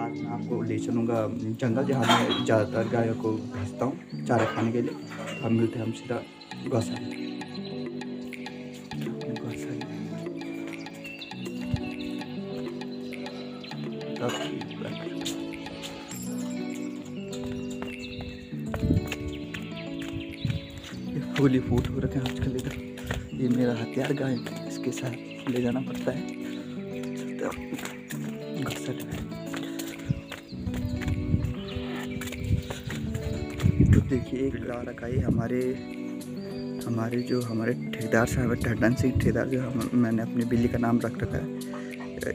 आज मैं आपको ले चलूँगा जंगल, जहाँ मैं ज़्यादातर गायों को भेजता हूँ चारा खाने के लिए। अब मिलते हैं हम सीधा गौशाला। फूल ही फूट हो रखे हैं आजकल इधर। ये मेरा हथियार गाय है, इसके साथ ले जाना पड़ता है। तो देखिए एक ला रखा है हमारे ठेकेदार साहब ठड्डन सिंह ठेकेदार, जो मैंने अपनी बिल्ली का नाम रख रखा है।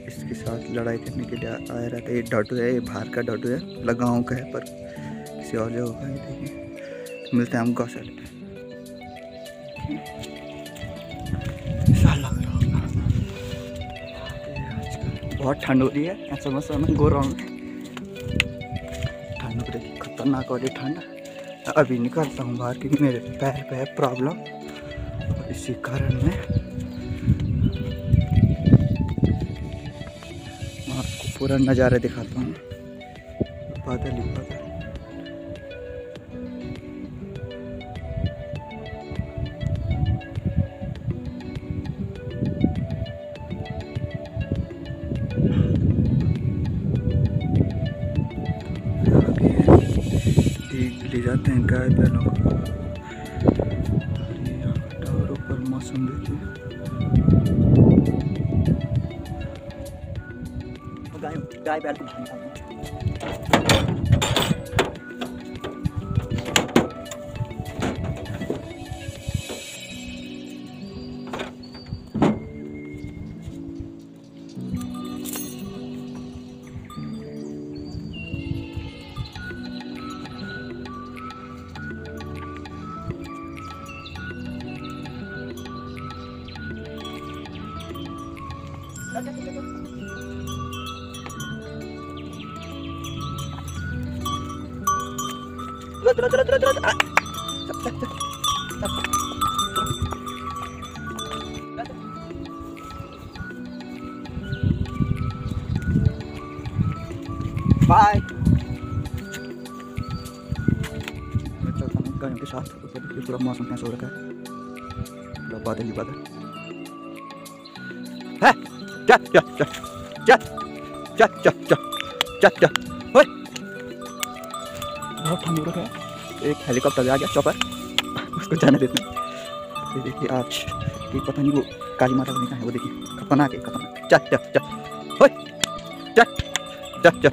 इसके साथ लड़ाई करने के लिए आया रहता है। ये डाटू है, ये बाहर का डाटू है, गाँव का है पर किसी और जगह का है। देखिए मिलते हैं हम गौशाला पे। बहुत ठंड हो रही है, ऐसा मौसम में गोरा में ठंड हो रही, खतरनाक वाली ठंड। अभी निकलता हूँ बाहर क्योंकि मेरे पैर पे है प्रॉब्लम, और इसी कारण मैं आपको पूरा नज़ारा दिखाता हूँ। बादल ही बादल। ले जाते हैं गाय बैलों को। टावरों पर मौसम देखिए। गाय बैल को बाय। मैं चलता हूँ गायों के साथ। देखिए पूरा मौसम कैसा हो रखा है, पूरा बादल ही बादल है। जा जा जा जा जा जा जा जा जा। बहुत ठंड हो रखा है। एक हेलीकॉप्टर आ गया, चौपर, उसको जाने देते हैं। ये देखिए आज ये पता नहीं वो काली माता बनी का है, वो देखिए खतरनाक है, खतरनाक। जा जा जा जा जा जा।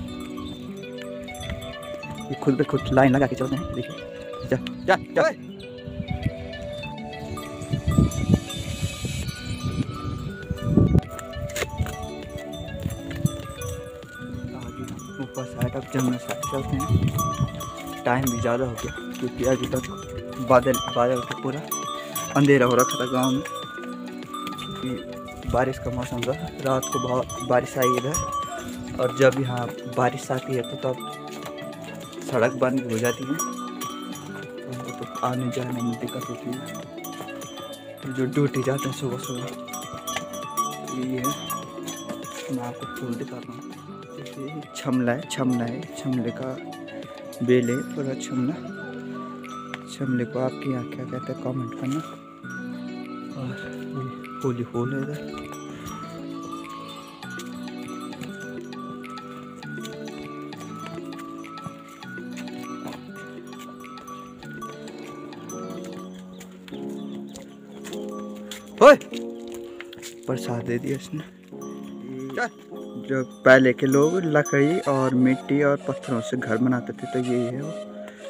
ये खुद पे खुद लाइन लगा के चलते हैं। देखिए जा जा जा। ऊपर साइड अब जंगल साइड चलते हैं। टाइम भी ज़्यादा हो गया क्योंकि अभी तक बादल के पूरा अंधेरा हो रखा था गांव में, क्योंकि बारिश का मौसम था। रात को बहुत बारिश आई इधर, और जब यहाँ बारिश आती है तो तब सड़क बंद हो जाती है, तो आने जाने में दिक्कत होती है। तो जो ड्यूटी जाते हैं सुबह सुबह, ये है। मैं आपको फूल दिखाता हूँ। देखिए छमला है, छमले का बेल है पूरा छमला। छमले को आपके यहाँ क्या कहते हैं कमेंट करना। और ये फूल है इधर। प्रसाद दे दिया इसने। जो पहले के लोग लकड़ी और मिट्टी और पत्थरों से घर बनाते थे, तो यही है वो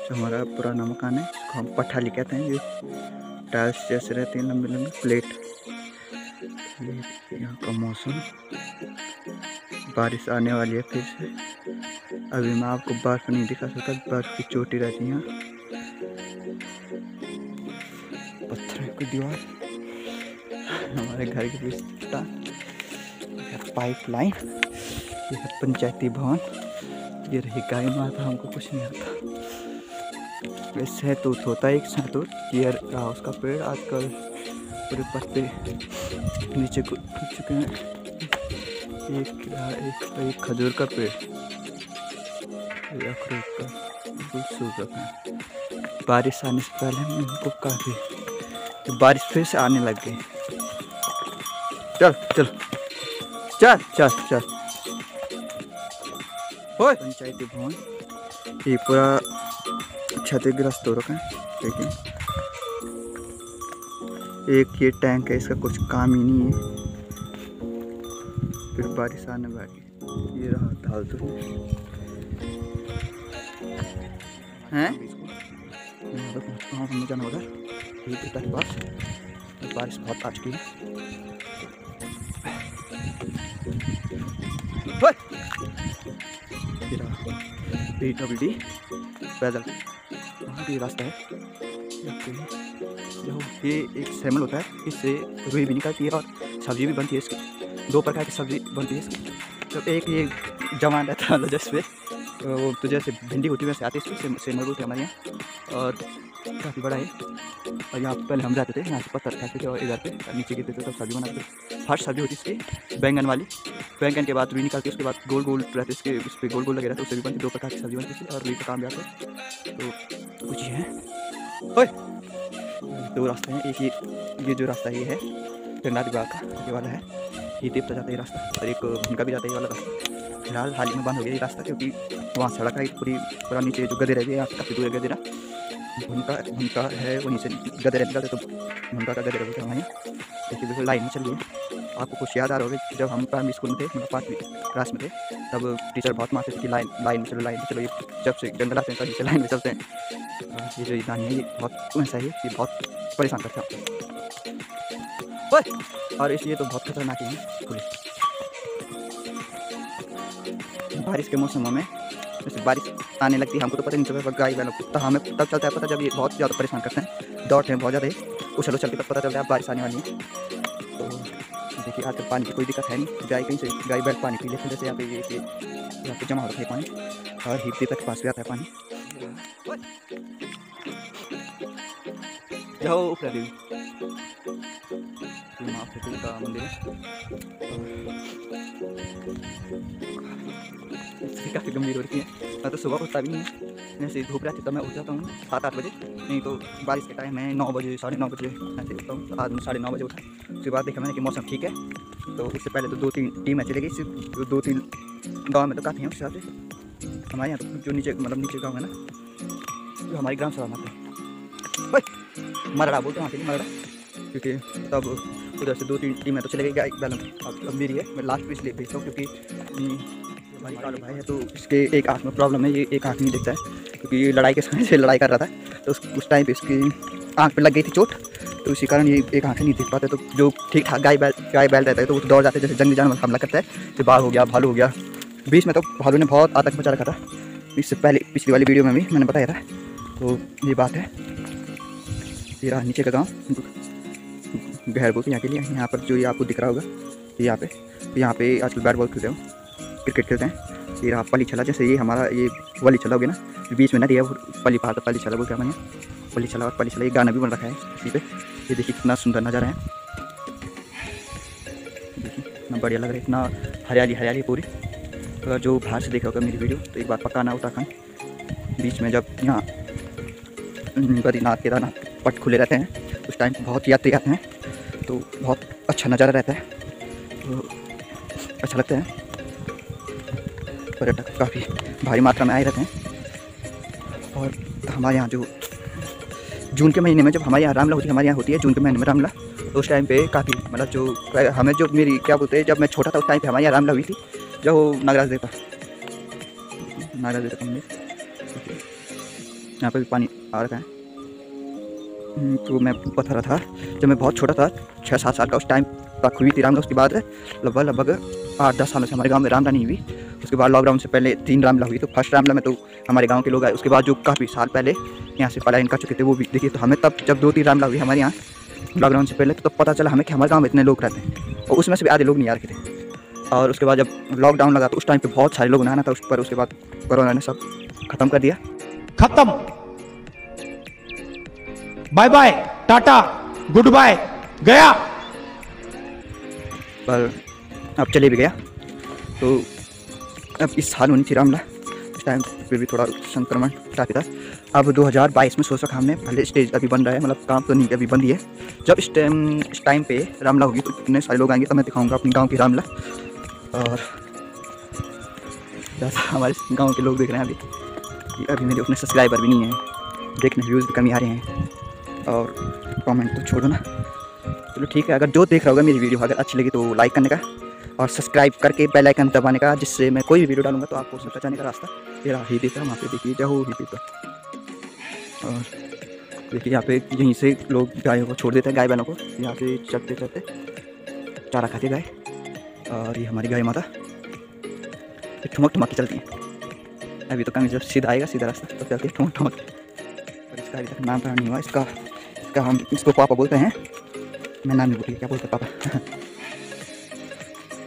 जो हमारा पुराना मकान है, इसको हम पठाली कहते हैं। ये टाइल्स जैसे रहती हैं, लंबी लंबी प्लेट। यहाँ का मौसम, बारिश आने वाली है फिर से। अभी मैं आपको बर्फ नहीं दिखा सकता, बर्फ की चोटी रहती है यहाँ। पत्थर की दीवार, हमारे घर के रिश्ता, पाइपलाइन, ये है पंचायती भवन, ये रही गाय माता। हमको कुछ नहीं आता। सहतूत होता है, एक सहतूत, ये रहा उसका पेड़। आजकल पूरे पत्ते नीचे को चुके हैं। एक खजूर का पेड़, ये अखरोट का बिल्कुल सूख रखा है। बारिश आने से पहले इनको काफ़ी, तो बारिश फिर से आने लग गई। चल चल चल चल चल। पंचायती भवन ये पूरा क्षतिग्रस्त हो रखा है, लेकिन एक ये टैंक है, इसका कुछ काम ही नहीं है। फिर बारिश आने लगी। ये रहा ढाल तो हैं, हमने जाना उधर पिता के पास। बारिश बहुत आज की है। PWD पैदल ये रास्ता है। ये एक सैमल होता है, इससे रुई भी निकलती है और सब्जी भी बनती है। इसकी 2 प्रकार की सब्जी बनती है इसकी। तो एक ये जवान रहता है जिसपे वो तो जैसे भिंडी होती है वैसे आती है, इसमें सैमल बोलते हैं हमारे यहाँ, और काफ़ी बड़ा है। और यहाँ पहले हम जाते थे, यहाँ से पत्थर खाते थे और इधर पे नीचे गिरते थे, तब सब्जी बनाते थे। फर्स्ट सब्जी होती है इसकी बैंगन वाली, बैंगन के बाद रुई निकलती है, उसके बाद गोल गोल रहते इसके, उस पर गोल गोल लगे रहते, उससे भी बनती 2 प्रकार की सब्जी बनती है और रुई का काम भी आता है। तो कुछ है ओए 2 रास्ते हैं। एक ये जो रास्ता ये है गंगा विभाग का, ये वाला है, ये देवता जाता है ये रास्ता, और एक भूमिका भी जाता है ये वाला रास्ता। फिलहाल हाल ही में बंद हो गया ये रास्ता, क्योंकि वहाँ सड़क है पूरा नीचे जो गधे रहते हैं, यहाँ काफ़ी दूर गधेरा भूमिका है, वहीं से गधे निकलते, तो भूमिका का गधेरा बोलते हैं वहीं। देखिए बिल्कुल लाइन में चल गई। आपको कुछ याद आ रहा होगा, जब हम प्राइमरी स्कूल में थे, मतलब 5वीं क्लास में थे, तब टीचर बहुत मारते थे कि लाइन में चलो। ये जब से जंगल आते हैं तब से लाइन में चलते हैं। ये जो नानी है ये बहुत ऐसा है, ये बहुत परेशान करता है और इसलिए तो बहुत खतरनाक है पुलिस। बारिश के मौसमों में जैसे बारिश आने लगती है, हमको तो पता नहीं चलता, गाय बैलों को तो हमें तब चलता है पता जब ये बहुत ज़्यादा परेशान करते हैं, दौड़ते हैं बहुत ज़्यादा, उछल तब पता चलता है बारिश आने वाली है। तो देखिए आजकल पानी की कोई दिक्कत है नहीं, गाय कहीं से गाय बैल पानी पी लेते हैं। जैसे यहाँ पे जमा होता है पानी, और हिप तक पास भी आता है पानी। जाओ उपरा देवी का मंदिर है, काफ़ी गंभीर हो रही है। मैं तो सुबह उठता भी नहीं है, जैसे धूप रहती तब मैं उठ जाता हूँ 7-8 बजे, नहीं तो बारिश के टाइम मैं 9 बजे 9:30 बजे ऐसे उठता हूँ। आज 9:30 बजे उठा, उसके बाद देखा मैंने कि मौसम ठीक है, तो उससे पहले तो 2-3 टीमें चली गई, सिर्फ 2-3 गाँव में तो काफ़ी हैं। उसके हिसाब से हमारे यहाँ तो जो नीचे गाँव है ना, जो हमारी ग्राम सभा में मरड़ा बोलते हैं वहाँ के लिए, मरड़ा, क्योंकि तब उधर से 2-3 टीमें तो चले गई गाय बैलों में। अब मेरी है, मैं लास्ट में इसलिए भेजता हूँ क्योंकि हमारी कालू भाई है, तो इसके एक आँख में प्रॉब्लम है, ये एक आँख नहीं दिखता है, क्योंकि ये लड़ाई के समय से लड़ाई कर रहा था, तो उस टाइम पे इसकी आँख पे लग गई थी चोट, तो इसी कारण ये एक आँख नहीं दिख पाते। तो जो ठीक ठाक गाय बैल रहता है तो वो दौड़ जाते हैं, जैसे जंगली जानवर हमला करता है, तो बाघ हो गया, भालू हो गया। बीच में तो भालू ने बहुत आतंक मचा रखा था, इससे पहले पिछली वाली वीडियो में भी मैंने बताया था। तो ये बात है, ये रहा नीचे का गाँव गहर बोलते यहाँ के लिए। यहाँ पर जो ये आपको दिख रहा होगा, यहाँ पे आजकल बैट बॉल खेलते हैं, क्रिकेट खेलते हैं। ये रहा पली छला, जैसे ये हमारा ये वली छला हो गया ना, बीच में नदी है, पली पहाड़, पली छला बोलते हैं हमारे, पली छला और पली छला, ये गाना भी बन रखा है इसी पे। ये देखिए कितना सुंदर नज़ारा है, देखिए इतना बढ़िया लग रहा है, इतना हरियाली पूरी। अगर जो बाहर से देखा होगा मेरी वीडियो तो एक बार पक्का आना उत्तराखंड। बीच में जब यहाँ बद्रीनाथ केदारनाथ पट खुले रहते हैं उस टाइम बहुत यात्री आते हैं, तो बहुत अच्छा नज़ारा रहता है, तो अच्छा लगता है। पर्यटक काफ़ी भारी मात्रा में आए रहते हैं। और हमारे यहाँ जो जून के महीने में जब हमारे यहाँ रामला होती है, हमारे यहाँ होती है जून के महीने में रामला, तो उस टाइम पे काफ़ी मतलब जो हमें जो मेरी क्या बोलते हैं, जब मैं छोटा था उस टाइम पे हमारे यहाँ रामला हुई थी, जब वो नागराज देवता का मंदिर, यहाँ पर भी पानी आ रखा है। तो मैं बता रहा था जब मैं बहुत छोटा था, 6-7 साल का, उस टाइम तक हुई थी रामला। उसके बाद लगभग 8-10 सालों से हमारे गांव में रामला नहीं हुई। उसके बाद लॉकडाउन से पहले 3 रामला हुई, तो फर्स्ट रामला में तो हमारे गांव के लोग आए। उसके बाद जो काफ़ी साल पहले यहाँ से पलायन कर चुके थे वो भी देखिए। तो हमें तब जब 2-3 रामला हुई हमारे यहाँ लॉकडाउन से पहले, तो पता चला हमें कि हमारे गाँव में इतने लोग रहते हैं, और उसमें से भी आधे लोग नहीं आ रखे थे। और उसके बाद जब लॉकडाउन लगा तो उस टाइम पर बहुत सारे लोग आना था उस पर, उसके बाद कोरोना ने सब खत्म कर दिया। खत्म, bye bye, tata, goodbye, गया। पर अब चले भी गया। तो अब इस साल होनी थी रामला, टाइम पे भी थोड़ा संक्रमण काफ़ी था। अब 2022 में सोच रखा हमने, पहले स्टेज अभी बन रहा है, मतलब काम तो नहीं अभी बन रही है। जब इस टाइम पे रामला होगी तो इतने सारे लोग आएंगे तो मैं दिखाऊंगा अपनी गांव की रामला। और जैसा हमारे गांव के लोग देख रहे हैं अभी कि अभी मेरे उतने सब्सक्राइबर भी नहीं हैं, देखने व्यूज़ भी कमी आ रहे हैं, और कमेंट तो छोड़ो ना। चलो ठीक है, अगर जो देख रहा होगा मेरी वीडियो अगर अच्छी लगी तो लाइक करने का और सब्सक्राइब करके बेल आइकन दबाने का, जिससे मैं कोई भी वीडियो डालूंगा तो आपको उसमें पहुंचाने का रास्ता तेरा ही देता वहाँ पे देखिए, जय हो ही देता। और देखिए यहाँ पे यहीं से लोग गायों को छोड़ देते हैं, गाय बैलों को यहाँ से चलते चलते चारा खाते गाय। और ये हमारी गाय माता ठुमक ठुमक के चलती हैं। अभी तो कहीं जब सीधा आएगा सीधा रास्ता तो चलती है ठुमक ठुमक। और इसका अभी तक नाम पता नहीं हुआ, इसका हम इसको पापा बोलते हैं, मैं नाम नहीं बोलिए क्या बोलते पापा।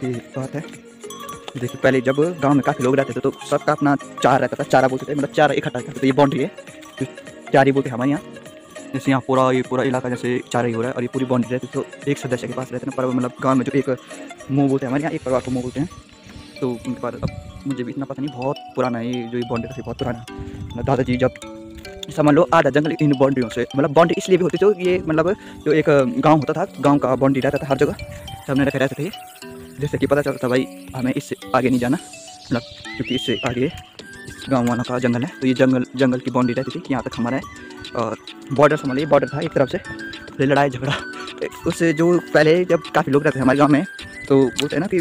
ये बात है। देखिए पहले जब गांव में काफ़ी लोग रहते थे तो सबका अपना चारा रहता था, चारा बोलते थे, मतलब चारा इकट्ठा करते थे। ये बाउंड्री है तो चारी बोलते हैं हमारे यहाँ। जैसे यहाँ ये पूरा इलाका जैसे चारा ही हो रहा है और ये पूरी बाउंड्री रहती है, तो एक सदस्य के पास रहते हैं। पर मतलब गाँव में जो एक मुँह बोलते हैं हमारे यहाँ, एक परिवार को मुँह बोलते हैं, तो उनके बाद अब मुझे भी इतना पता नहीं, बहुत पुराना है ये जो ये बाउंड्री थी, बहुत पुराना। मतलब दादाजी जब समझ लो आधा जंगल इन बाउंड्रियों से, मतलब बाउंड्री इसलिए भी होती थी जो ये मतलब जो एक गांव होता था, गांव का बाउंड्री रहता था हर जगह, सबने रखे रहते थे। जैसे कि पता चलता भाई हमें इससे आगे नहीं जाना, मतलब क्योंकि इससे आगे इस गाँव वालों का जंगल है, तो ये जंगल की बाउंड्री रहती थी कि यहाँ तक हमारा है। और बॉर्डर समझ लीजिए बॉर्डर था एक तरफ से, फिर लड़ाई झगड़ा उससे जो पहले जब काफ़ी लोग रहते थे हमारे गाँव में, तो बोलते हैं ना कि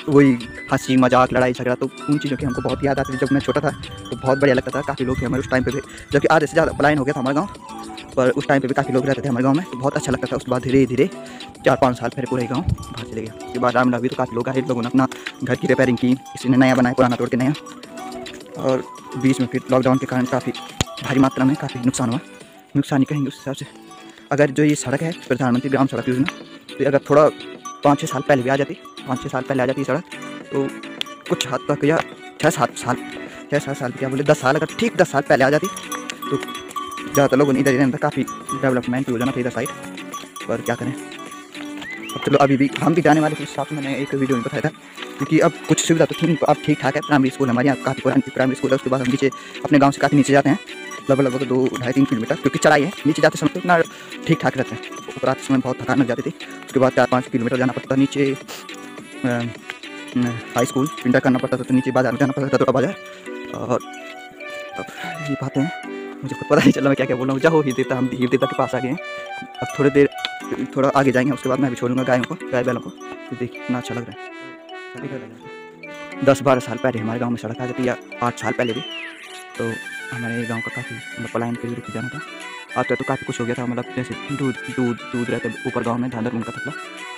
वही हंसी मजाक लड़ाई झगड़ा, तो उन चीज़ों की हमको बहुत याद आती थी। जब मैं छोटा था तो बहुत बढ़िया लगता था, काफ़ी लोग थे हमारे उस टाइम पे भी, जबकि आधे से ज़्यादा पलायन हो गया था हमारे गांव, पर उस टाइम पे भी काफ़ी लोग रहते थे हमारे गांव में, तो बहुत अच्छा लगता था। उसके बाद धीरे धीरे 4-5 साल पहले पूरे गांव बाहर चले गया। उसके बाद रामला भी तो काफ़ी लोग आए, लोगों ने अपना घर की रिपेयरिंग की, किसी ने नया बनाया, पुराना तोड़ के नया। और बीच में फिर लॉकडाउन के कारण काफ़ी भारी मात्रा में काफ़ी नुकसान हुआ, नुकसान ही कहेंगे उस हिसाब से। अगर जो ये सड़क है प्रधानमंत्री ग्राम सड़क योजना, तो अगर थोड़ा 5-6 साल पहले भी आ जाती, 5-6 साल पहले आ जाती सड़क, तो कुछ हद तक या 6-7 साल क्या बोले 10 साल, अगर ठीक 10 साल पहले आ जाती तो ज़्यादातर लोगों ने इधर ही रहना था, काफ़ी डेवलपमेंट हो जाना था इधर साइड। पर क्या करें, अब चलो अभी भी हम भी जाने वाले थे, साथ मैंने एक वीडियो में बताया था, क्योंकि अब कुछ सुविधा तो थी नहीं, अब ठीक ठाक है। प्राइमरी स्कूल हमारे यहाँ काफ़ी पुरानी प्राइमरी स्कूल है। उसके बाद हम नीचे अपने गाँव से काफ़ी नीचे जाते हैं, लगभग 2-2.5-3 किलोमीटर, क्योंकि चढ़ाई है। नीचे जाते समय तो इतना ठीक ठाक रहता है, ऊपर आते समय बहुत थकान लग जाती थी। उसके बाद 4-5 किलोमीटर जाना पड़ता था नीचे, हाई स्कूल इंटर करना पड़ता था, तो नीचे बाजार में जाना पड़ता था, तो बाजार। और अब ये बातें हैं, मुझे खुद पता नहीं चला मैं क्या क्या बोल रहा हूँ। जाओ ही देता, हम हीर देवता के पास आ गए हैं। अब थोड़ा आगे जाएंगे, उसके बाद मैं भी छोड़ूंगा गायों को, गाय बैलों को। तो देखिए कितना अच्छा लग रहा है। 10-12 साल पहले हमारे गाँव में सड़क आ जाती है, या 8 साल पहले भी, तो हमारे गाँव का काफ़ी मतलब पलायन पे रुक जाना था। अब तो काफ़ी कुछ हो गया था, मतलब जैसे दूध रहते ऊपर गाँव में, धांधर उनका थपला,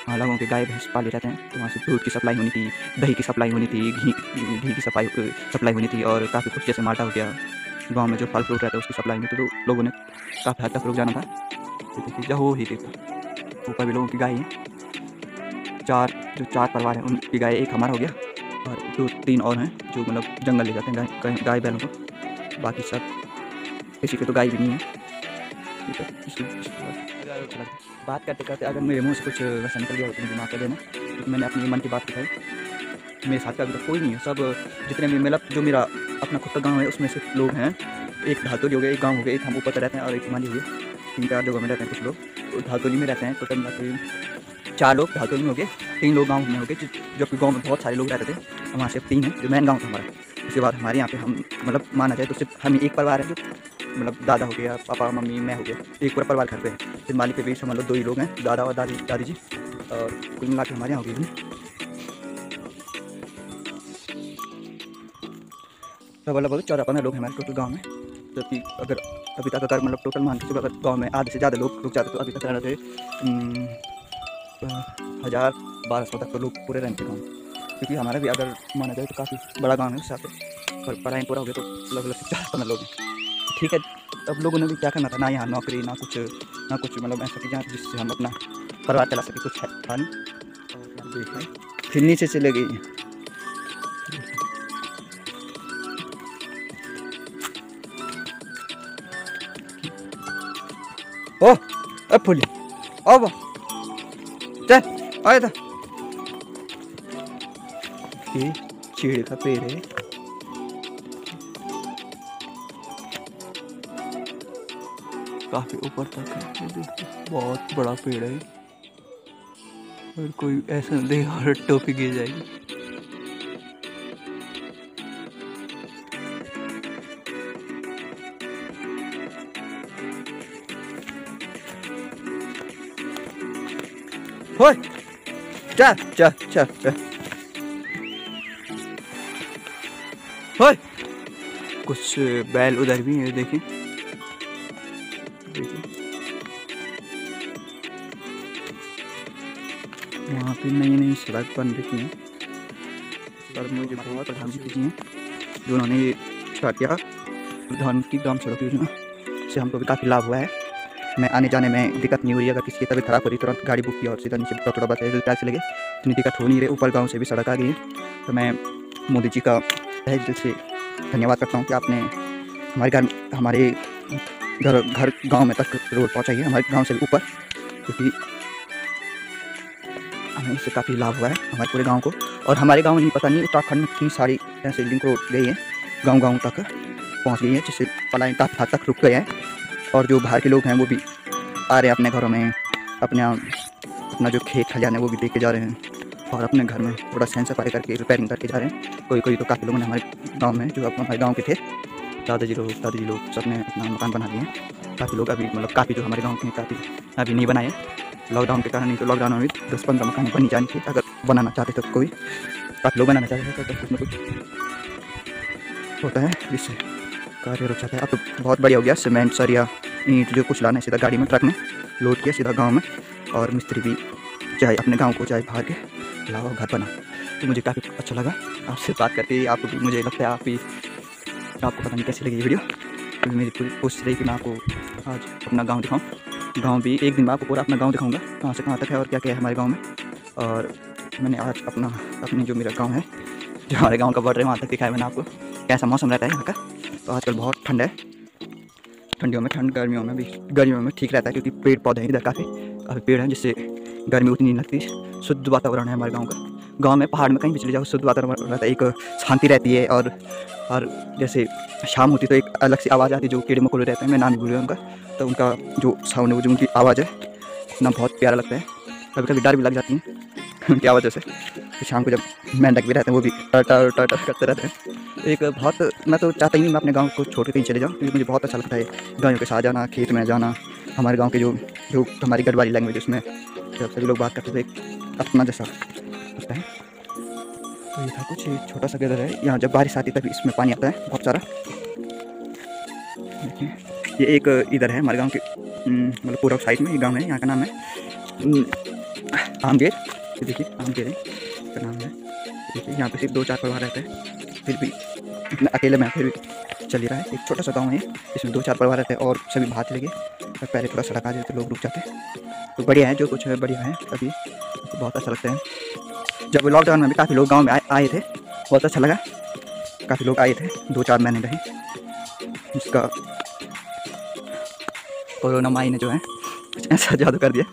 वहाँ लोगों के गाय भैंस पाले रहते हैं, तो वहाँ से दूध की सप्लाई होनी थी, दही की सप्लाई होनी थी, घी की सप्लाई होनी थी, और काफ़ी कुछ जैसे माल्टा हो गया, गांव में जो फल फ्रूट रहता है उसकी सप्लाई होनी थी, तो लोगों ने काफ़ी हद तक रुक जाना था। तो देखिए हो ही देखो ऊपर भी लोगों की गाय हैं, 4 परिवार हैं, उनकी गाय एक हमारा हो गया, और 2-3 और हैं जो मतलब जंगल ले जाते हैं गाय बैलों को। बाकी सब किसी के तो गाय भी नहीं है। बात करते करते अगर मेरे मुंह से कुछ वैसा निकल गया तो मुझे माफ़ कर देना, क्योंकि मैंने अपनी मन की बात बताई। मेरे साथ का अभी तक कोई नहीं है, सब जितने भी मतलब जो मेरा अपना खुद का गांव है उसमें से लोग हैं, एक धातोली हो गया, एक गांव हो गया, एक हम ऊपर पर रहते हैं, और एक हिमाली हो गया। 3-4 जगह में रहते हैं कुछ लोग, तो धातोली में रहते हैं। टोटल मिला 4 लोग धातोली में हो गए, 3 लोग गाँव में हो गए, जबकि गाँव में बहुत सारे लोग रहते थे, वहाँ से 3 हैं जो मेन गाँव था हमारा। उसके बाद हमारे यहाँ पे हम मतलब माना जाए तो सिर्फ हम एक परिवार है, जो मतलब दादा हो गया, पापा मम्मी मैं हो गया, एक पूरा परिवार घर पे है। फिर माली पे भी समझ लो 2 ही लोग हैं, दादा और दादी जी, और कुल मिला के हमारे यहाँ हो गई सब लगभग 14-15 लोग हैं हमारे टोटल गाँव में। जबकि अगर अभी तक अगर मतलब टोटल मान के चलो, अगर गाँव में आधे से ज़्यादा लोग रुक जाते तो अभी तक रहना थे 1000-1200 तक तो लोग पूरे रहते गाँव, क्योंकि हमारा भी अगर माना जाए तो काफ़ी बड़ा गाँव है उस हिसाब से। पर पढ़ाई पूरा हो गया तो लगभग 4-15 लोग हैं। ठीक है, अब लोगों ने भी क्या करना था, ना यहाँ नौकरी ना कुछ मतलब ऐसा कि जहाँ जिससे हम अपना परिवार चला सके, कुछ है था नहीं। फिर नीचे चले गई। ओ अब फुली अब चल आया था, ये चीड़ का पेड़ है, काफ़ी ऊपर तक है। ये देखिए बहुत बड़ा पेड़ है और कोई ऐसा नहीं देगा और टोपी गिर जाएगी। होय चल चल चल चल होय। कुछ बैल उधर भी है, देखिए वहाँ पे नई नई सड़क बन रही है। और मुझे बहुत प्रधानमंत्री जी हैं जो उन्होंने ये स्टार्ट किया प्रधानमंत्री ग्राम सड़क योजना से हमको भी काफ़ी लाभ हुआ है। मैं आने जाने में दिक्कत नहीं हो रही। अगर किसी की तबीयत खराब हो रही तुरंत गाड़ी बुक किया और सीधा नीचे थोड़ा बहुत पैसे चले गए, इतनी दिक्कत हो नहीं रही। ऊपर गाँव से भी सड़क आ गई है। तो मैं मोदी जी का तहे दिल से धन्यवाद करता हूँ कि आपने हमारे घर गांव में तक रोड पहुंचाई है, हमारे गांव से भी ऊपर, क्योंकि हमें इससे काफ़ी लाभ हुआ है हमारे पूरे गांव को। और हमारे गांव में नहीं, पता नहीं उत्तराखंड में कितनी सारी ऐसे लिंक रोड गई है, गांव तक पहुंच गई है, जिससे पलायन काफ़ी हद तक रुक गया है। और जो बाहर के लोग हैं वो भी आ रहे हैं अपने घरों में, अपना जो खेत खलिहान है वो भी देख के जा रहे हैं और अपने घर में थोड़ा सैन सफाई करके रिपेयरिंग करके जा रहे हैं। कोई तो काफ़ी लोगों ने हमारे गांव में जो हमारे गांव के थे दादी जी लोग सबने अपना मकान बना दिए हैं। काफ़ी लोग अभी मतलब काफ़ी जो हमारे गांव के काफ़ी अभी नहीं बनाए लॉकडाउन के कारण। नहीं तो लॉकडाउन में भी 10-15 मकान बनी जानी थी अगर बनाना चाहते तो। कोई काफ़ी लोग बनाना चाहते थे तो कुछ न कुछ होता है जिससे कार्य रुक जाता है। अब तो बहुत बढ़िया हो गया, सीमेंट सरिया ईंट जो कुछ लाना है सीधा गाड़ी में ट्रक में लोड किया सीधा गाँव में। और मिस्त्री भी चाहे अपने गाँव को चाहे बाहर के लाओ घर बना। तो मुझे काफ़ी अच्छा लगा आपसे बात करके। आपको भी मुझे लगता है आपको पता नहीं कैसी लगी ये वीडियो, क्योंकि मेरी पूरी कोशिश रही कि मैं आपको आज अपना गांव दिखाऊं। गांव भी एक दिन में आपको पूरा अपना गांव दिखाऊंगा, कहाँ से कहाँ तक है और क्या क्या है हमारे गांव में। और मैंने आज अपनी जो मेरा गांव है, जो हमारे गांव का बॉर्डर है, वहाँ तक दिखाया मैंने आपको कैसा मौसम रहता है यहाँ का। तो आजकल बहुत ठंड है, ठंडियों में ठंड, गर्मियों में ठीक रहता है, क्योंकि पेड़ पौधे हैं इधर काफ़ी पेड़ हैं, जिससे गर्मी उतनी नहीं लगती। शुद्ध वातावरण है हमारे गाँव का। गांव में पहाड़ में कहीं भी चले जाओ शुद्ध वातावरण रहता है, एक शांति रहती है। और जैसे शाम होती तो एक अलग सी आवाज़ आती है, जो कीड़े मकोड़े रहते हैं, मैं नाम नहीं भूल रहा उनका, तो उनका जो साउंड है, वो जो उनकी आवाज़ है इतना बहुत प्यारा लगता है। कभी कभी डर भी लग जाती है उनकी आवाज़ से। तो शाम को जब मेंढक भी रहते हैं वो भी टर करते रहते हैं। एक बहुत, मैं तो चाहता ही नहीं मैं अपने गाँव को छोड़ के कहीं चले जाऊँ, क्योंकि मुझे बहुत अच्छा लगता है गायों के साथ जाना, खेत में जाना। हमारे गाँव के जो हमारी गढ़वाली लैंग्वेज उसमें जब सभी लोग बात करते थे एक अपना जैसा लगता है। तो ये था कुछ छोटा सा गदर है, यहाँ जब बारिश आती तभी इसमें पानी आता है बहुत सारा। देखिए ये एक इधर है हमारे गांव के मतलब पूरा साइड में ये गांव है, यहाँ का नाम है आमगेर। देखिए आमगेर है का नाम है। देखिए यहाँ पे सिर्फ 2-4 परिवार रहते हैं, फिर भी इतना अकेले में फिर भी चल ही रहा है। एक छोटा सा गाँव है, इसमें 2-4 परिवार रहते हैं और सभी बाहर चले गए। पहले थोड़ा सड़क आ जाए तो लोग रुक जाते हैं। तो बढ़िया है, जो कुछ है बढ़िया है अभी, तो बहुत अच्छा लगता है। जब लॉकडाउन में भी काफ़ी लोग गांव में आए थे, बहुत अच्छा लगा। काफ़ी लोग आए थे, 2-4 महीने रहे। उसका कोरोना माई ने जो है कुछ ऐसा जादू कर दिया,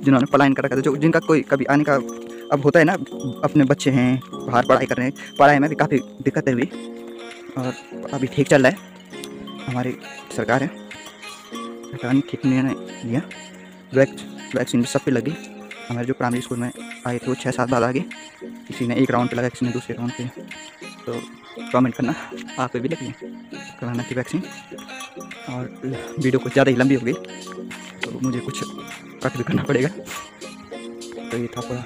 जिन्होंने पलायन कर रखा था, जो जिनका कोई कभी आने का अब होता है ना, अपने बच्चे हैं बाहर पढ़ाई कर रहे हैं, पढ़ाई में भी काफ़ी दिक्कतें हुई और अभी ठीक चल रहा है। हमारी सरकार ने ठीक निर्णय लिया, वैक्सीन भी सब पे लगी। हमारे जो प्राइमरी स्कूल में आए थे वो 6-7 बार आ गए, किसी ने 1 राउंड पे लगा, किसी ने दूसरे राउंड पे। तो कमेंट करना आप पे भी लगी कोरोना की वैक्सीन। और वीडियो कुछ ज़्यादा ही लंबी हो गई तो मुझे कुछ कट भी करना पड़ेगा। तो ये था पूरा।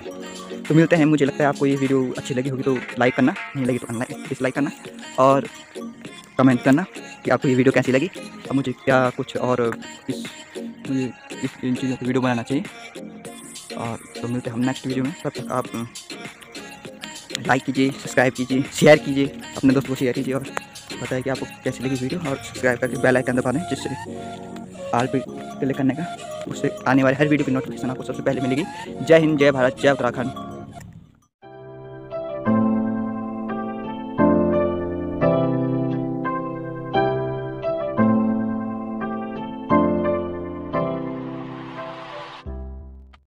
तो मिलते हैं, मुझे लगता है आपको ये वीडियो अच्छी लगी होगी तो लाइक करना, नहीं लगी तो डिसलाइक करना और कमेंट करना कि आपको ये वीडियो कैसी लगी और मुझे क्या कुछ और मुझे इन चीज़ों की वीडियो बनाना चाहिए। और तो मिलते हैं हम नेक्स्ट वीडियो में। तब तक आप लाइक कीजिए, सब्सक्राइब कीजिए, शेयर कीजिए, अपने दोस्तों को शेयर कीजिए और बताइए कि आपको कैसी लगी वीडियो। और सब्सक्राइब करके बेल आइकन दबा दें, जिससे ऑल पे क्लिक करने का उससे आने वाले हर वीडियो की नोटिफिकेशन आपको सबसे पहले मिलेगी। जय हिंद, जय भारत, जय उत्तराखंड।